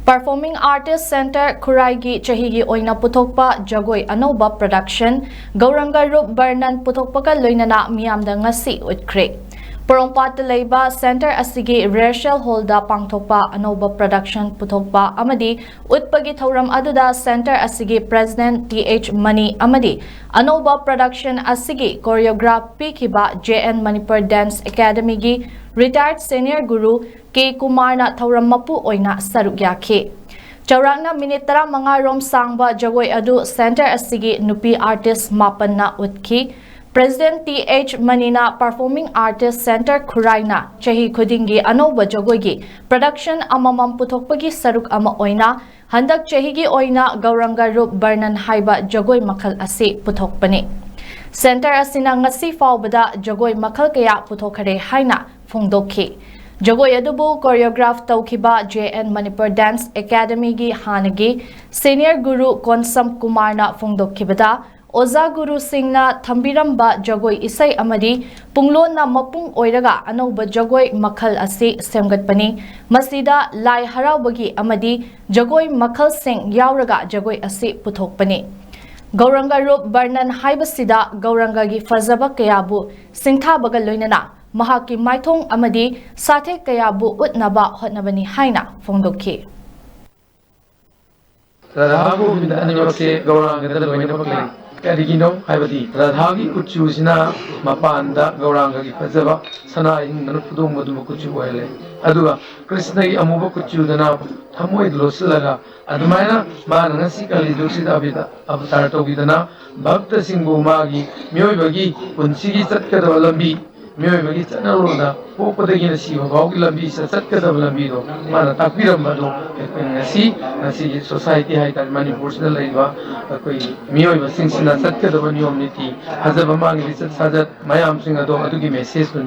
Performing Artist Center Khuraigi Chahigi Oina Puthokpa Jagoi Anoba Production Gauranga Rup Barnan Puthokpaka Loinana Miyamda Ngasi Utkre Porongpat Leiba Center Asigi Rachel Holda Pangthokpa Anoba Production Puthokpa Amadi Utpagi Thoram Aduda Center Asigi President TH Mani Amadi Anoba Production Asigi Choreograph Pikiba JN Manipur Dance Academy gi Retired Senior Guru K. Kumarna Thoram Mapu Oina Saruk Yakhe Chaurangna minute 15 rom sangba jagoi adu Center Asigi Nupi Artist Mapanna Utkhi President TH Manina Performing Artist Center Khuraina Chahi Khudingi Anoba Jagoigi Production Amamam Puthokpagi Saruk Ama Oina Handak Chahigi Oina Gauranga Rup Barnan Haiba Jagoi Makhal Asi Puthokpani Center Asina Ngasi Faubada Jagoi Makhal Kaya Puthokhare Haina Phongdokhi Jagoi adubu choreograph taukiba JN Manipur Dance Academy gi hanagi Senior Guru Konsam Kumarna Phongdokkibada Oza Guru Singna Thambiramba Jagoi Isai Amadi Punglona Mapung Oiraga Anoba Jagoi Makhal Asi Semgatpani Masida Lai Haraubagi Amadi Jagoi Makhal Sing Yauraga Jagoi Asi Puthokpani Gauranga Rup Barnan Haibasida Gauranga gi Fazaba Kayabu Singthabaga Loinana Mahaki Maithong Amadi Sathe Kayabu Utnaba Hotnabani Haina Phongdokhi Radhabu Binda Animakse Gauranga Loinabakle Karigino Haibadi Radhagi Kuchusina Mapanda Gauranga gi Fazaba Sana Hingana Pudum Madu Kuchu Wele Aduga Krishna gi Amuba Kuchu Dana Thamoid Losulaga Adumaina Manangasi Kalidusida Abida Avatar Tobidana Bhakta Singhu Magi Myoibagi Punsigi Satkada Lambi Myoibagi Chanaruna Popadagi Nasiva Baugi Lambi Satkada Lambido Mana Takirambado Nasi Society Haitan Manipur Laiva Myoiba Singsina Satkada Nyomniti Hazabamang Sajat Mayam Singado Adugi message to